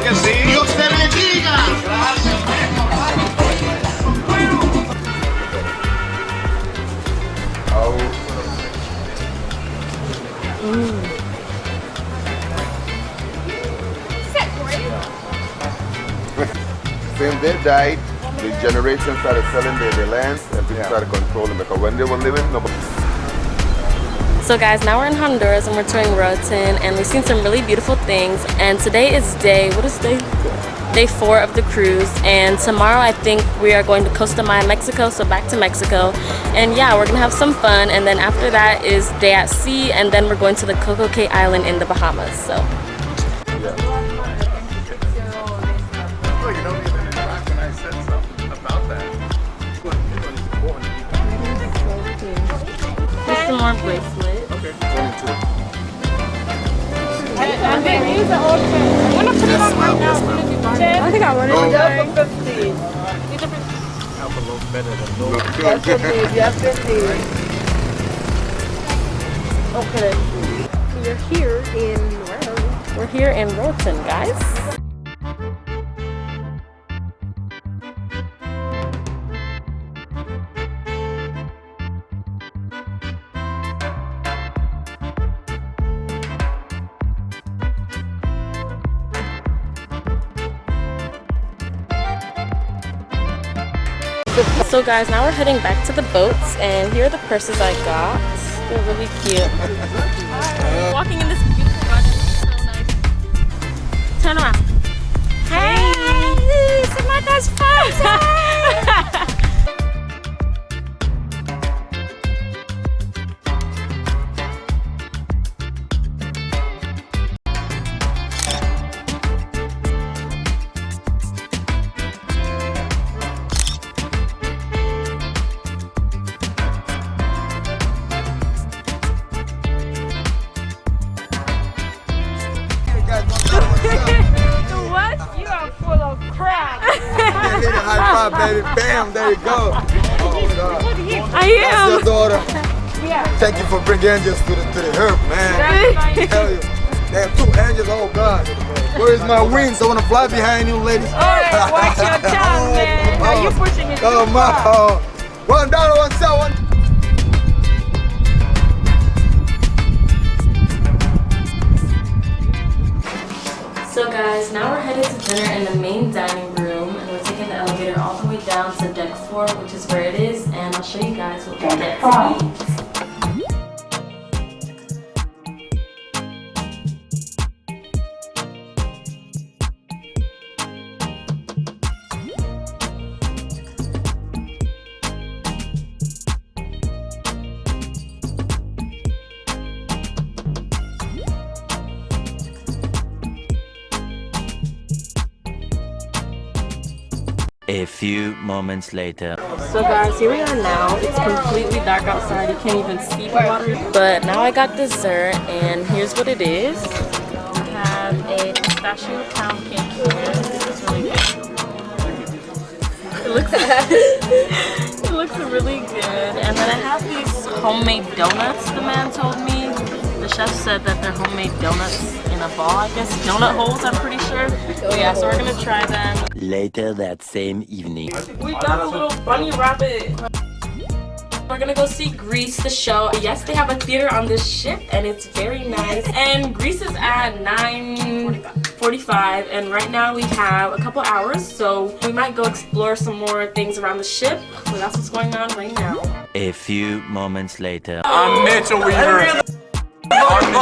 que sí. Dios te bendiga. Gracias. Since they died, the generation started selling their lands and people started controlling because when they were living, nobody. So guys, now we're in Honduras and we're touring Roatan and we've seen some really beautiful things. And today is day 4 of the cruise. And tomorrow I think we are going to Costa Maya, Mexico, so back to Mexico. And yeah, we're gonna have some fun. And then after that is day at sea, and then we're going to the Coco Cay Island in the Bahamas. So. Some more bracelet. Okay. 22. I think these are all 10. I'm gonna put it on right now. 10. I think I want it for 15. These are 15. Help a little better than no. Yes, indeed. Okay. We're here in We're here in Roatan, guys. So guys, now we're heading back to the boats, and here are the purses I got. They're really cute. Walking in this beautiful garden, it's so nice. Turn around. Hey! Samantha's fun! What? You are full of crap. High five, baby. Bam, there you go. Oh, God. I am. That's your daughter. Yeah. Thank you for bringing angels to the herb, man. I tell you. They have 2 angels, oh God. Where is my wings? I want to fly behind you, ladies. All right, watch your tongue, man. Are you pushing it? Oh, my. $1, $1 cent, So guys, now we're headed to dinner in the main dining room, and we're taking the elevator all the way down to deck 4, which is where it is, and I'll show you guys what we get to eat. A few moments later. So guys, here we are now. It's completely dark outside. You can't even see the water. But now I got dessert, and here's what it is. We have a pistachio pound cake here. This is really good. It looks really good. And then I have these homemade donuts, the man told me. The chef said that they're homemade donuts in a ball, I guess. Donut holes, I'm pretty sure. But yeah, so we're gonna try them. Later that same evening. We got a little bunny rabbit. We're gonna go see Greece, the show. Yes, they have a theater on this ship, and it's very nice. And Greece is at 9:45, and right now we have a couple hours, so we might go explore some more things around the ship. So that's what's going on right now. A few moments later. I'm Mitchell Weaver. Island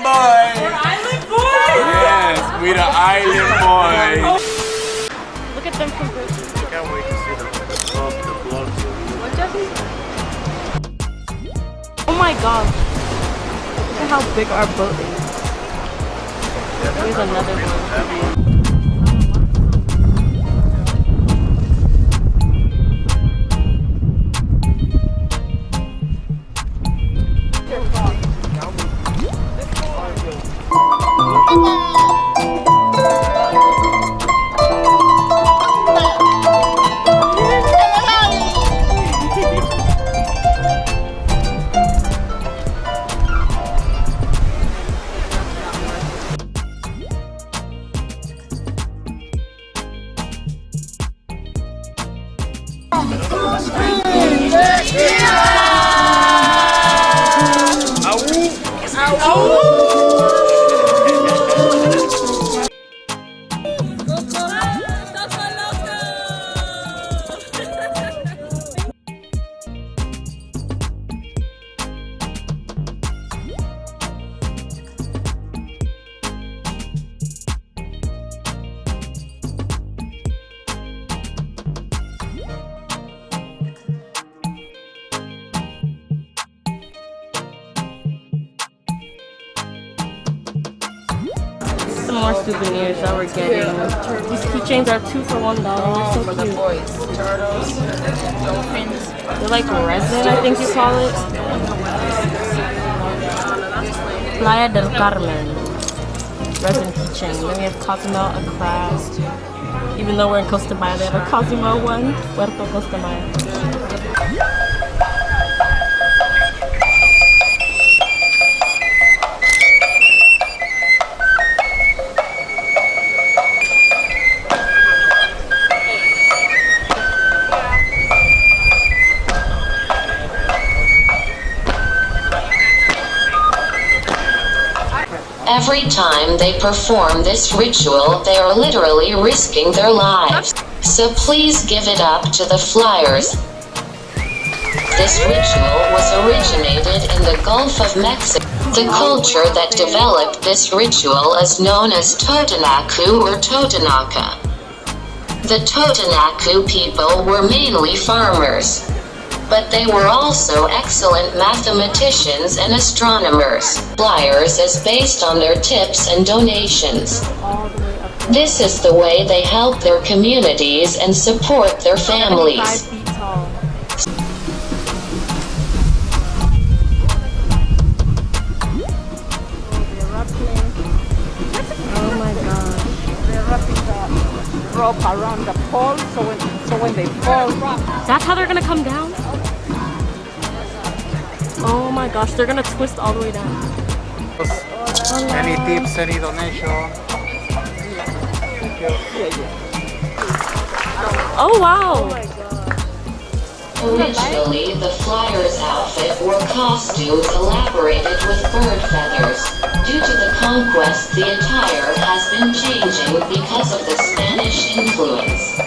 boy. We're island boys! Yes, we the island boys. Look at them from Greece. I can't wait to see the vlog. What, Jesse? Oh my god. Look at how big our boat is. Here's another one. some more souvenirs that we're getting. These keychains are 2 for $1. They're so cute. Turtles, dolphins. They're like resin, I think you call it. Playa del Carmen. Resin keychain. Then we have Cozumel, a crab. Even though we're in Costa Maya, they have a Cozumel one. Puerto Costa Maya. Every time they perform this ritual, they are literally risking their lives. So please give it up to the flyers. This ritual was originated in the Gulf of Mexico. The culture that developed this ritual is known as Totonacu or Totonaca. The Totonacu people were mainly farmers, but they were also excellent mathematicians and astronomers. Flyers is based on their tips and donations. This is the way they help their communities and support their families. 5 feet tall. Oh my god. They're wrapping the rope around the pole, so when they fall, That's how they're gonna come down? Oh my gosh, they're gonna twist all the way down. Any tips, any donation? Oh wow! Originally, the flyers' outfit wore costumes elaborated with bird feathers. Due to the conquest, the attire has been changing because of the Spanish influence.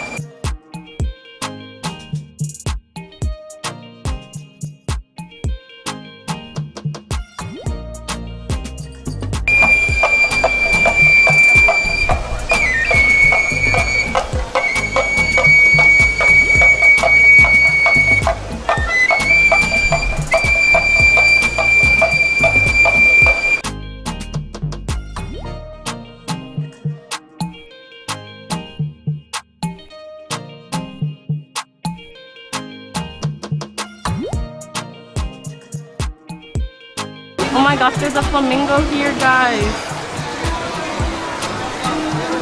Oh my gosh, there's a flamingo here, guys.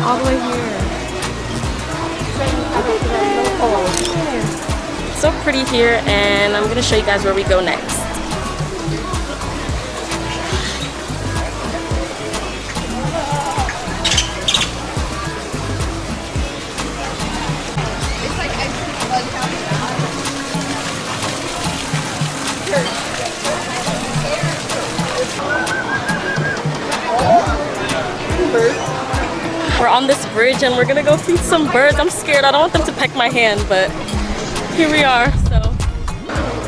All the way here. So pretty here, and I'm gonna show you guys where we go next. We're on this bridge and we're gonna go feed some birds. I'm scared. I don't want them to peck my hand, but here we are.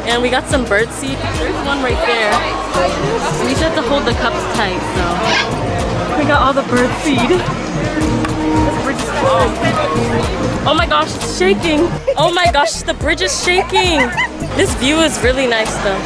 And we got some bird seed. There's one right there. And you just have to hold the cups tight, so we got all the bird seed. This bridge is oh my gosh, it's shaking. Oh my gosh, the bridge is shaking. This view is really nice though.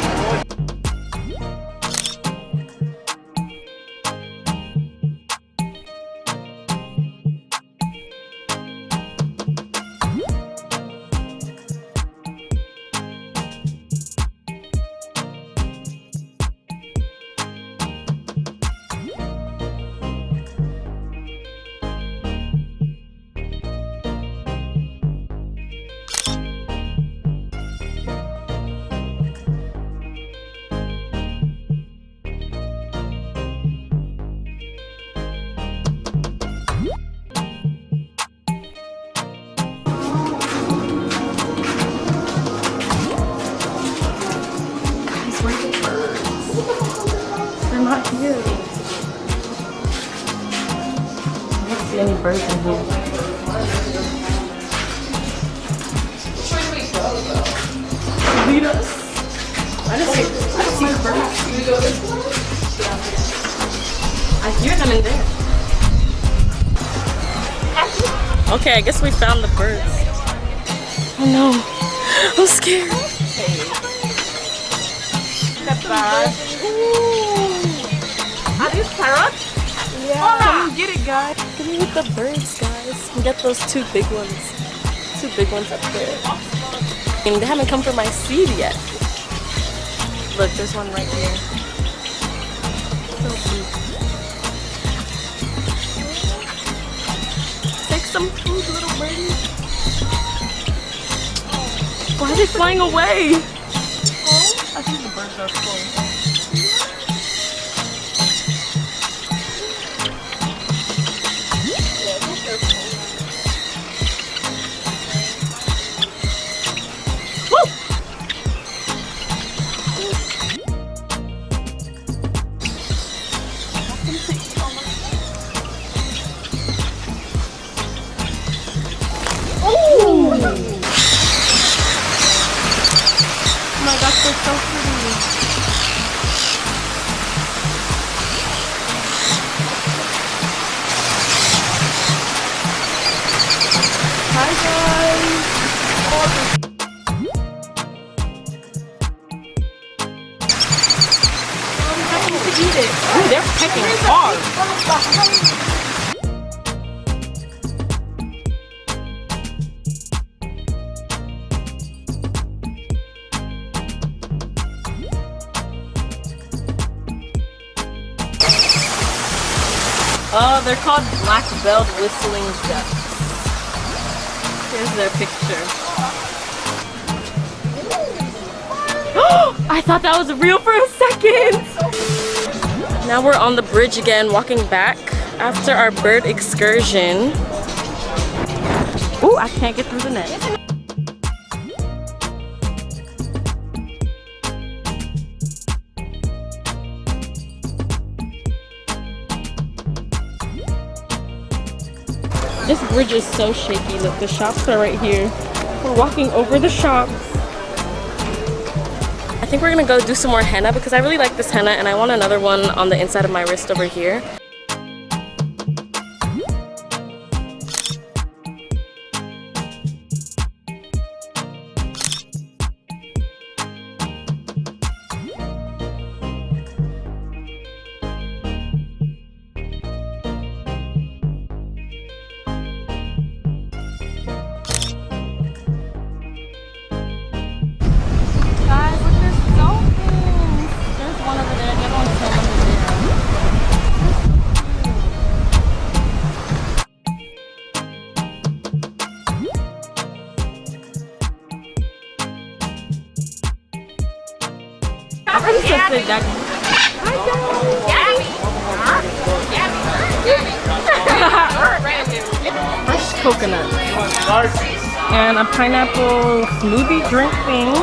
They're not here. I don't see any birds in here. Lead us. I don't see birds. I hear them in there. Okay, I guess we found the birds. Oh no, I'm scared. the birds. Are these parrots? Come get it, guys. Look at me with the birds, guys. And get those two big ones. Two big ones up there. And they haven't come for my seed yet. Look, there's one right here. So cute. Take some food, little birdie. Why are they flying away? I think the birds are full. Oh my gosh, they're so pretty. Hi guys. I need to eat it. Ooh, they're picking hard. Oh, they're called black-billed whistling ducks. Here's their picture. I thought that was real for a second! Now we're on the bridge again, walking back after our bird excursion. Ooh, I can't get through the net. This bridge is so shaky. Look, the shops are right here. We're walking over the shops. I think we're gonna go do some more henna because I really like this henna and I want another one on the inside of my wrist over here. Fresh coconut and a pineapple smoothie drink thing.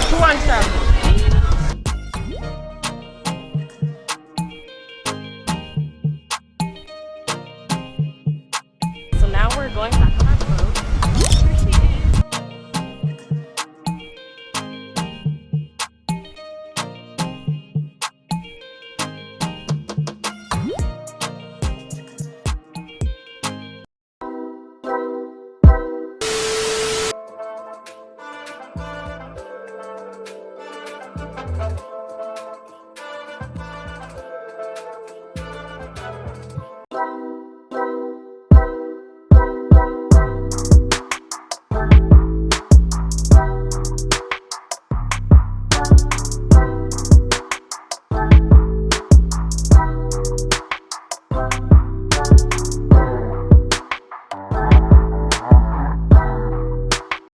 Who wants them? So now we're going back.